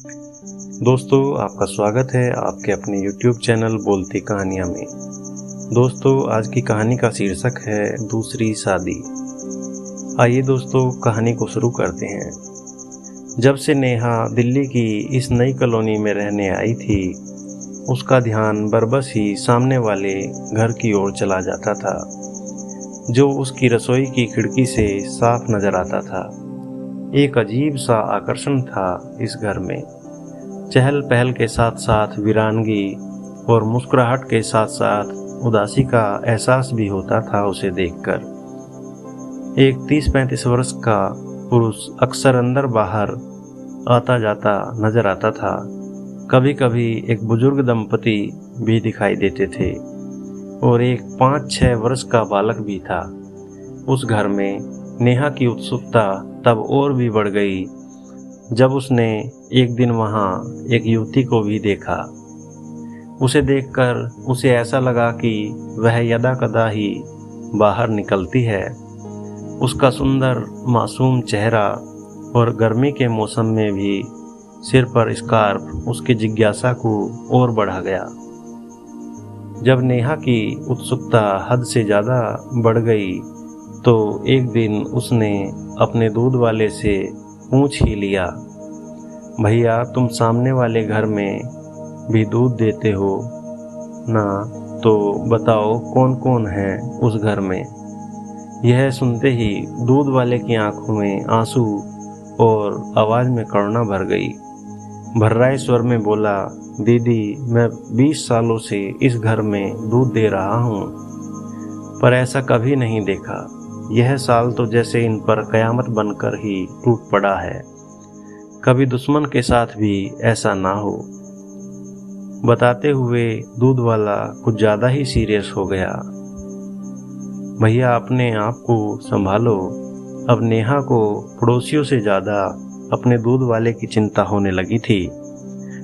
दोस्तों, आपका स्वागत है आपके अपने YouTube चैनल बोलती कहानियाँ में। दोस्तों, आज की कहानी का शीर्षक है दूसरी शादी। आइए दोस्तों, कहानी को शुरू करते हैं। जब से नेहा दिल्ली की इस नई कॉलोनी में रहने आई थी, उसका ध्यान बरबस ही सामने वाले घर की ओर चला जाता था, जो उसकी रसोई की खिड़की से साफ नजर आता था। एक अजीब सा आकर्षण था इस घर में। चहल पहल के साथ साथ वीरानगी और मुस्कुराहट के साथ साथ उदासी का एहसास भी होता था उसे देखकर। एक 30-35 वर्ष का पुरुष अक्सर अंदर बाहर आता जाता नजर आता था। कभी कभी एक बुजुर्ग दंपति भी दिखाई देते थे और एक 5-6 वर्ष का बालक भी था। उस घर में नेहा की उत्सुकता तब और भी बढ़ गई जब उसने एक दिन वहां एक युवती को भी देखा। उसे देखकर उसे ऐसा लगा कि वह यदाकदा ही बाहर निकलती है। उसका सुंदर मासूम चेहरा और गर्मी के मौसम में भी सिर पर स्कार्फ उसकी जिज्ञासा को और बढ़ा गया। जब नेहा की उत्सुकता हद से ज़्यादा बढ़ गई तो एक दिन उसने अपने दूध वाले से पूछ ही लिया, भैया तुम सामने वाले घर में भी दूध देते हो ना, तो बताओ कौन कौन है उस घर में। यह सुनते ही दूध वाले की आंखों में आंसू और आवाज में करुणा भर गई। भर्राए स्वर में बोला, दीदी मैं 20 सालों से इस घर में दूध दे रहा हूँ, पर ऐसा कभी नहीं देखा। यह साल तो जैसे इन पर कयामत बनकर ही टूट पड़ा है। कभी दुश्मन के साथ भी ऐसा ना हो। बताते हुए दूध वाला कुछ ज्यादा ही सीरियस हो गया। भैया अपने आप को संभालो। अब नेहा को पड़ोसियों से ज्यादा अपने दूध वाले की चिंता होने लगी थी,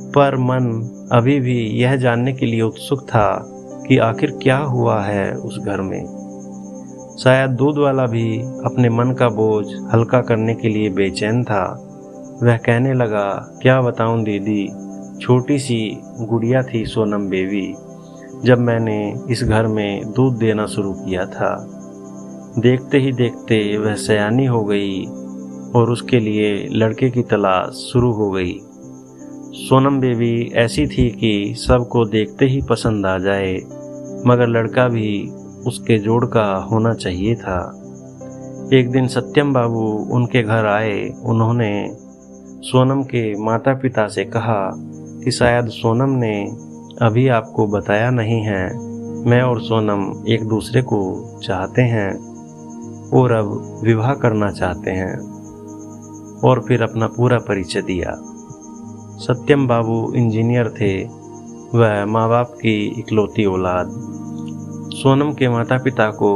पर मन अभी भी यह जानने के लिए उत्सुक था कि आखिर क्या हुआ है उस घर में। शायद दूध वाला भी अपने मन का बोझ हल्का करने के लिए बेचैन था। वह कहने लगा, क्या बताऊं दीदी, छोटी सी गुड़िया थी सोनम बेबी जब मैंने इस घर में दूध देना शुरू किया था। देखते ही देखते वह सयानी हो गई और उसके लिए लड़के की तलाश शुरू हो गई। सोनम बेबी ऐसी थी कि सबको देखते ही पसंद आ जाए, मगर लड़का भी उसके जोड़ का होना चाहिए था। एक दिन सत्यम बाबू उनके घर आए। उन्होंने सोनम के माता पिता से कहा कि शायद सोनम ने अभी आपको बताया नहीं है, मैं और सोनम एक दूसरे को चाहते हैं और अब विवाह करना चाहते हैं। और फिर अपना पूरा परिचय दिया। सत्यम बाबू इंजीनियर थे, वह माँ बाप की इकलौती औलाद। सोनम के माता पिता को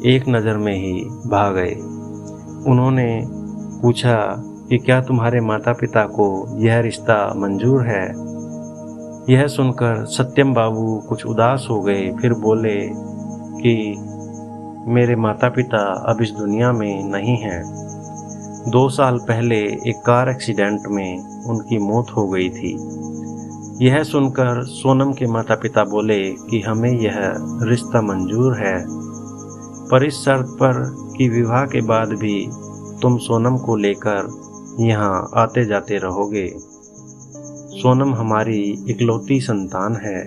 एक नज़र में ही भा गए। उन्होंने पूछा कि क्या तुम्हारे माता पिता को यह रिश्ता मंजूर है। यह सुनकर सत्यम बाबू कुछ उदास हो गए। फिर बोले कि मेरे माता पिता अब इस दुनिया में नहीं हैं। 2 साल पहले एक कार एक्सीडेंट में उनकी मौत हो गई थी। यह सुनकर सोनम के माता पिता बोले कि हमें यह रिश्ता मंजूर है, पर इस शर्त पर कि विवाह के बाद भी तुम सोनम को लेकर यहाँ आते जाते रहोगे। सोनम हमारी इकलौती संतान है।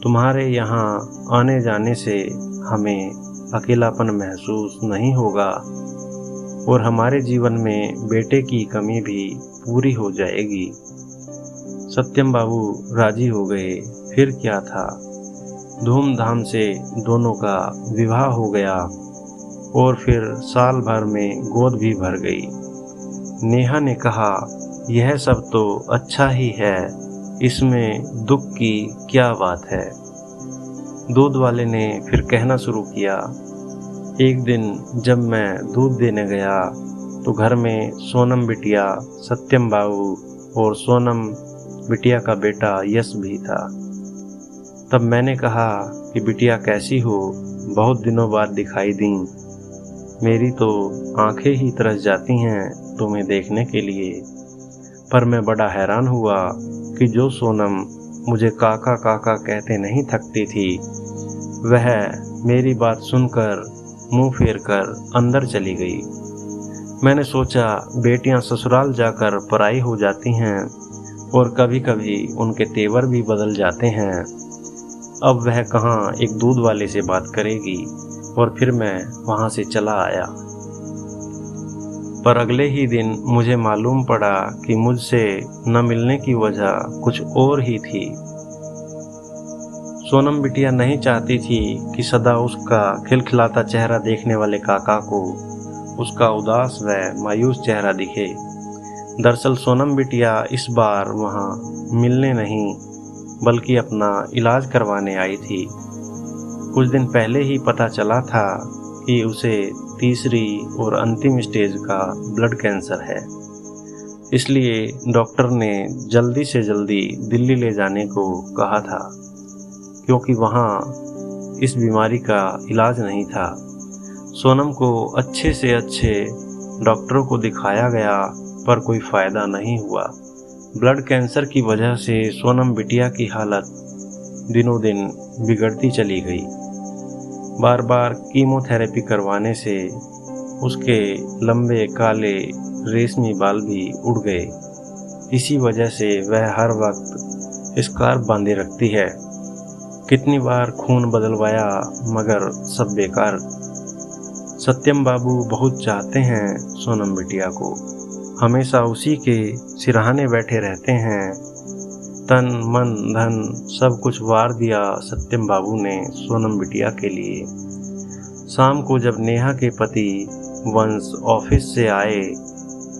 तुम्हारे यहाँ आने जाने से हमें अकेलापन महसूस नहीं होगा और हमारे जीवन में बेटे की कमी भी पूरी हो जाएगी। सत्यम बाबू राजी हो गए। फिर क्या था, धूमधाम से दोनों का विवाह हो गया और फिर साल भर में गोद भी भर गई। नेहा ने कहा, यह सब तो अच्छा ही है, इसमें दुख की क्या बात है। दूध वाले ने फिर कहना शुरू किया, एक दिन जब मैं दूध देने गया तो घर में सोनम बिटिया, सत्यम बाबू और सोनम बिटिया का बेटा यश भी था। तब मैंने कहा कि बिटिया कैसी हो, बहुत दिनों बाद दिखाई दी। मेरी तो आंखें ही तरस जाती हैं तुम्हें देखने के लिए। पर मैं बड़ा हैरान हुआ कि जो सोनम मुझे काका काका कहते नहीं थकती थी, वह मेरी बात सुनकर मुंह फेर कर अंदर चली गई। मैंने सोचा बेटियां ससुराल जाकर पराई हो जाती हैं और कभी कभी उनके तेवर भी बदल जाते हैं। अब वह कहाँ एक दूध वाले से बात करेगी, और फिर मैं वहां से चला आया। पर अगले ही दिन मुझे मालूम पड़ा कि मुझसे न मिलने की वजह कुछ और ही थी। सोनम बिटिया नहीं चाहती थी कि सदा उसका खिलखिलाता चेहरा देखने वाले काका को उसका उदास व मायूस चेहरा दिखे। दरअसल सोनम बिटिया इस बार वहां मिलने नहीं बल्कि अपना इलाज करवाने आई थी। कुछ दिन पहले ही पता चला था कि उसे तीसरी और अंतिम स्टेज का ब्लड कैंसर है। इसलिए डॉक्टर ने जल्दी से जल्दी दिल्ली ले जाने को कहा था, क्योंकि वहाँ इस बीमारी का इलाज नहीं था। सोनम को अच्छे से अच्छे डॉक्टरों को दिखाया गया, पर कोई फ़ायदा नहीं हुआ। ब्लड कैंसर की वजह से सोनम बिटिया की हालत दिनों दिन बिगड़ती चली गई। बार बार कीमोथेरेपी करवाने से उसके लंबे काले रेशमी बाल भी उड़ गए। इसी वजह से वह हर वक्त स्कार्फ बांधे रखती है। कितनी बार खून बदलवाया मगर सब बेकार। सत्यम बाबू बहुत चाहते हैं सोनम बिटिया को, हमेशा उसी के सिरहाने बैठे रहते हैं। तन मन धन सब कुछ वार दिया सत्यम बाबू ने सोनम बिटिया के लिए। शाम को जब नेहा के पति वंश ऑफिस से आए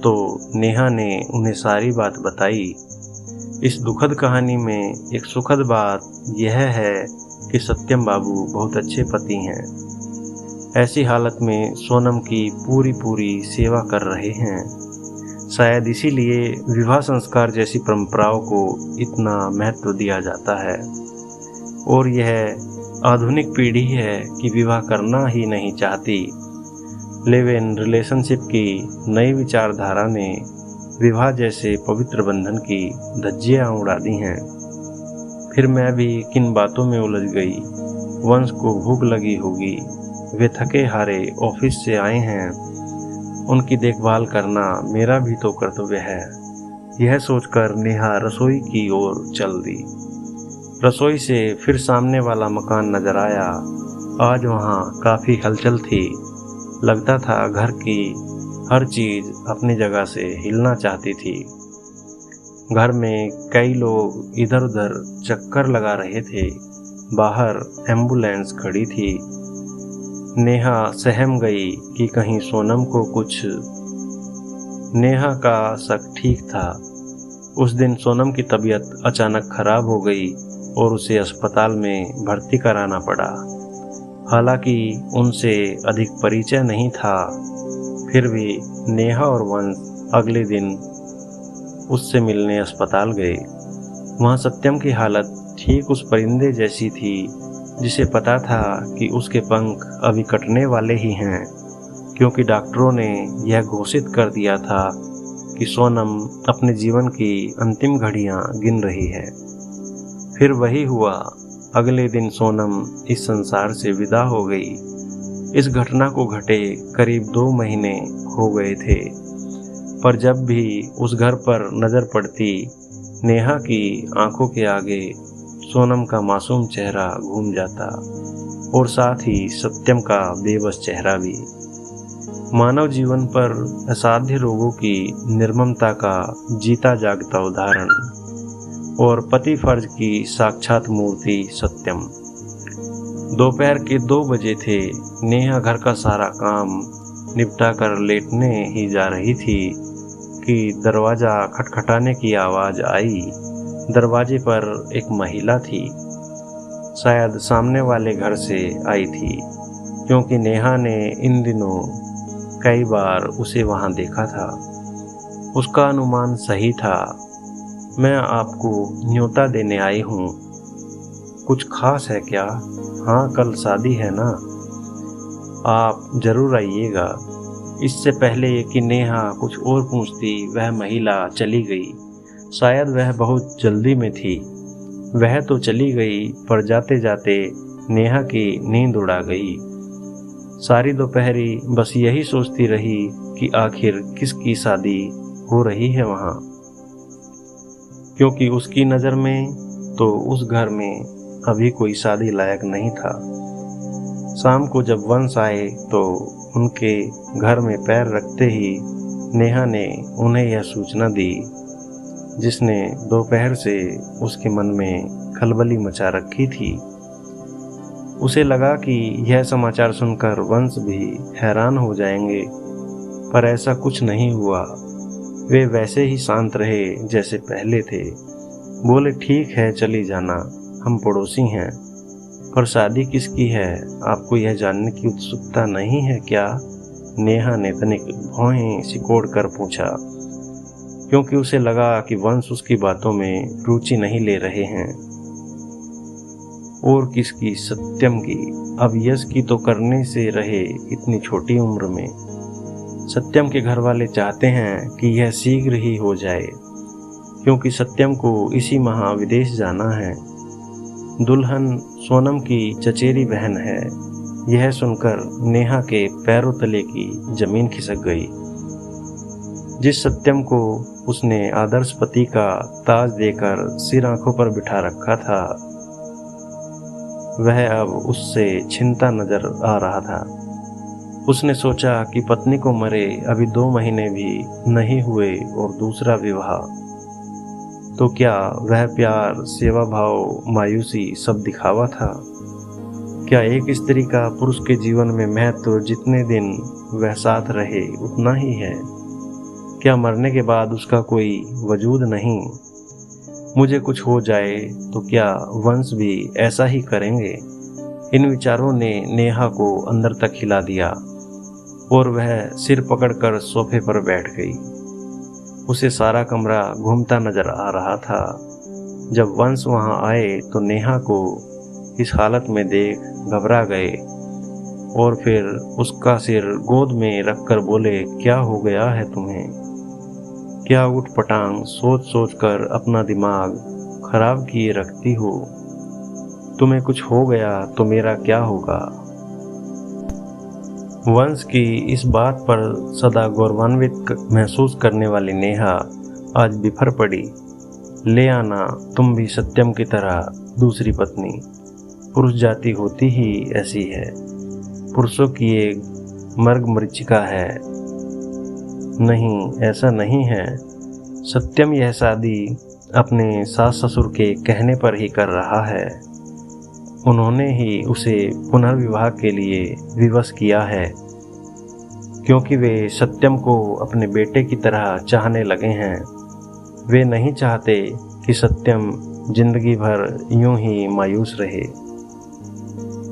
तो नेहा ने उन्हें सारी बात बताई। इस दुखद कहानी में एक सुखद बात यह है कि सत्यम बाबू बहुत अच्छे पति हैं। ऐसी हालत में सोनम की पूरी सेवा कर रहे हैं। शायद इसीलिए विवाह संस्कार जैसी परंपराओं को इतना महत्व दिया जाता है। और यह आधुनिक पीढ़ी है कि विवाह करना ही नहीं चाहती। लिव इन रिलेशनशिप की नई विचारधारा ने विवाह जैसे पवित्र बंधन की धज्जियां उड़ा दी हैं। फिर मैं भी किन बातों में उलझ गई। वंश को भूख लगी होगी, वे थके हारे ऑफिस से आए हैं, उनकी देखभाल करना मेरा भी तो कर्तव्य है। यह सोचकर नेहा रसोई की ओर चल दी। रसोई से फिर सामने वाला मकान नजर आया। आज वहाँ काफी हलचल थी। लगता था घर की हर चीज अपनी जगह से हिलना चाहती थी। घर में कई लोग इधर उधर चक्कर लगा रहे थे। बाहर एम्बुलेंस खड़ी थी। नेहा सहम गई कि कहीं सोनम को कुछ। नेहा का शक ठीक था। उस दिन सोनम की तबीयत अचानक खराब हो गई और उसे अस्पताल में भर्ती कराना पड़ा। हालांकि उनसे अधिक परिचय नहीं था, फिर भी नेहा और वंश अगले दिन उससे मिलने अस्पताल गए। वहाँ सत्यम की हालत ठीक उस परिंदे जैसी थी जिसे पता था कि उसके पंख अभी कटने वाले ही हैं, क्योंकि डॉक्टरों ने यह घोषित कर दिया था कि सोनम अपने जीवन की अंतिम घड़ियां गिन रही है। फिर वही हुआ। अगले दिन सोनम इस संसार से विदा हो गई। इस घटना को घटे करीब 2 महीने हो गए थे, पर जब भी उस घर पर नजर पड़ती, नेहा की आंखों के आगे सोनम का मासूम चेहरा घूम जाता और साथ ही सत्यम का बेबस चेहरा भी। मानव जीवन पर असाध्य रोगों की निर्ममता का जीता जागता उदाहरण और पति फर्ज की साक्षात मूर्ति सत्यम। दोपहर के 2 बजे थे। नेहा घर का सारा काम निपटा कर लेटने ही जा रही थी कि दरवाजा खटखटाने की आवाज आई। दरवाजे पर एक महिला थी। शायद सामने वाले घर से आई थी, क्योंकि नेहा ने इन दिनों कई बार उसे वहां देखा था। उसका अनुमान सही था। मैं आपको न्योता देने आई हूँ। कुछ खास है क्या? हाँ, कल शादी है ना, आप जरूर आइएगा। इससे पहले कि नेहा कुछ और पूछती वह महिला चली गई। शायद वह बहुत जल्दी में थी। वह तो चली गई, पर जाते जाते नेहा की नींद उड़ा गई। सारी दोपहरी बस यही सोचती रही कि आखिर किसकी शादी हो रही है वहाँ, क्योंकि उसकी नज़र में तो उस घर में अभी कोई शादी लायक नहीं था। शाम को जब वंश आए तो उनके घर में पैर रखते ही नेहा ने उन्हें यह सूचना दी, जिसने दोपहर से उसके मन में खलबली मचा रखी थी। उसे लगा कि यह समाचार सुनकर वंश भी हैरान हो जाएंगे, पर ऐसा कुछ नहीं हुआ। वे वैसे ही शांत रहे जैसे पहले थे। बोले, ठीक है, चली जाना, हम पड़ोसी हैं। पर शादी किसकी है, आपको यह जानने की उत्सुकता नहीं है क्या? नेहा ने तनिक भौहें सिकोड़ कर पूछा, क्योंकि उसे लगा कि वंश उसकी बातों में रुचि नहीं ले रहे हैं। और किसकी? सत्यम की। अब यश की तो करने से रहे इतनी छोटी उम्र में। सत्यम के घर वाले चाहते हैं कि यह शीघ्र ही हो जाए, क्योंकि सत्यम को इसी माह विदेश जाना है। दुल्हन सोनम की चचेरी बहन है। यह सुनकर नेहा के पैरों तले की जमीन खिसक गई। जिस सत्यम को उसने आदर्श पति का ताज देकर सिर आंखों पर बिठा रखा था, वह अब उससे छिनता नजर आ रहा था। उसने सोचा कि पत्नी को मरे अभी 2 महीने भी नहीं हुए और दूसरा विवाह, तो क्या वह प्यार, सेवा भाव, मायूसी सब दिखावा था? क्या एक स्त्री का पुरुष के जीवन में महत्व जितने दिन वह साथ रहे उतना ही है? क्या मरने के बाद उसका कोई वजूद नहीं? मुझे कुछ हो जाए तो क्या वंश भी ऐसा ही करेंगे? इन विचारों ने नेहा को अंदर तक हिला दिया और वह सिर पकड़कर सोफे पर बैठ गई। उसे सारा कमरा घूमता नजर आ रहा था। जब वंश वहां आए तो नेहा को इस हालत में देख घबरा गए और फिर उसका सिर गोद में रखकर बोले, क्या हो गया है तुम्हें? क्या उठ पटांग सोच सोच कर अपना दिमाग खराब किए रखती हो? तुम्हें कुछ हो गया तो मेरा क्या होगा? वंश की इस बात पर सदा गौरवान्वित महसूस करने वाली नेहा आज बिफर पड़ी। ले आना तुम भी सत्यम की तरह दूसरी पत्नी। पुरुष जाति होती ही ऐसी है। पुरुषों की एक मर्ग मरीचिका है। नहीं, ऐसा नहीं है। सत्यम यह शादी अपने सास ससुर के कहने पर ही कर रहा है। उन्होंने ही उसे पुनर्विवाह के लिए विवश किया है, क्योंकि वे सत्यम को अपने बेटे की तरह चाहने लगे हैं। वे नहीं चाहते कि सत्यम जिंदगी भर यूं ही मायूस रहे।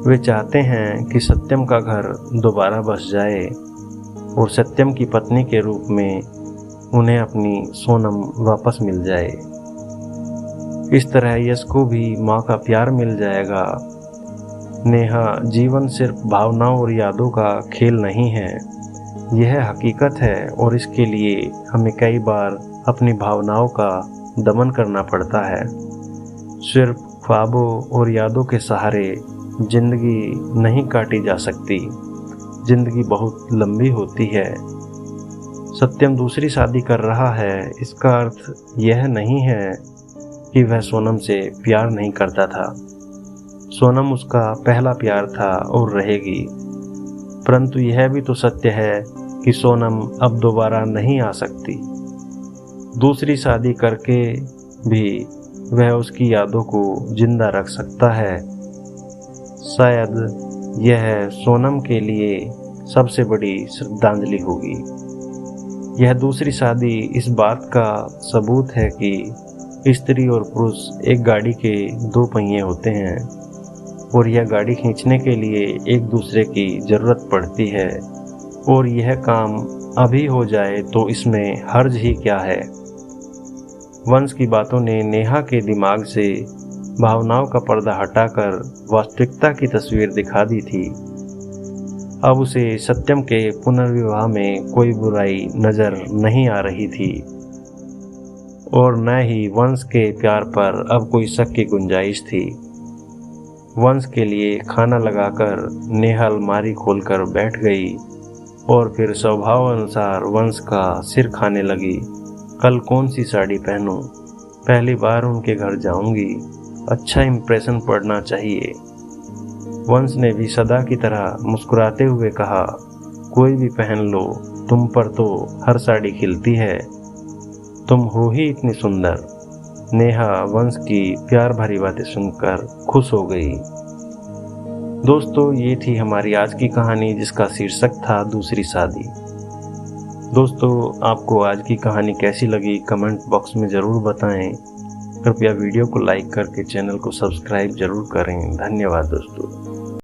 वे चाहते हैं कि सत्यम का घर दोबारा बस जाए और सत्यम की पत्नी के रूप में उन्हें अपनी सोनम वापस मिल जाए। इस तरह यश को भी माँ का प्यार मिल जाएगा। नेहा, जीवन सिर्फ भावनाओं और यादों का खेल नहीं है, यह हकीकत है और इसके लिए हमें कई बार अपनी भावनाओं का दमन करना पड़ता है। सिर्फ ख्वाबों और यादों के सहारे जिंदगी नहीं काटी जा सकती। जिंदगी बहुत लंबी होती है। सत्यम दूसरी शादी कर रहा है, इसका अर्थ यह नहीं है कि वह सोनम से प्यार नहीं करता था। सोनम उसका पहला प्यार था और रहेगी, परंतु यह भी तो सत्य है कि सोनम अब दोबारा नहीं आ सकती। दूसरी शादी करके भी वह उसकी यादों को जिंदा रख सकता है। शायद यह सोनम के लिए सबसे बड़ी श्रद्धांजलि होगी। यह दूसरी शादी इस बात का सबूत है कि स्त्री और पुरुष एक गाड़ी के 2 पहिए होते हैं और यह गाड़ी खींचने के लिए एक दूसरे की जरूरत पड़ती है, और यह काम अभी हो जाए तो इसमें हर्ज ही क्या है। वंश की बातों ने नेहा के दिमाग से भावनाओं का पर्दा हटाकर वास्तविकता की तस्वीर दिखा दी थी। अब उसे सत्यम के पुनर्विवाह में कोई बुराई नजर नहीं आ रही थी और न ही वंश के प्यार पर अब कोई शक की गुंजाइश थी। वंश के लिए खाना लगाकर नेहा अलमारी खोलकर बैठ गई और फिर स्वभाव अनुसार वंश का सिर खाने लगी। कल कौन सी साड़ी पहनूं? पहली बार उनके घर जाऊंगी, अच्छा इंप्रेशन पड़ना चाहिए। वंश ने भी सदा की तरह मुस्कुराते हुए कहा, कोई भी पहन लो, तुम पर तो हर साड़ी खिलती है, तुम हो ही इतनी सुंदर। नेहा वंश की प्यार भरी बातें सुनकर खुश हो गई। दोस्तों, ये थी हमारी आज की कहानी जिसका शीर्षक था दूसरी शादी। दोस्तों, आपको आज की कहानी कैसी लगी कमेंट बॉक्स में ज़रूर बताएं। कृपया वीडियो को लाइक करके चैनल को सब्सक्राइब जरूर करें। धन्यवाद दोस्तों।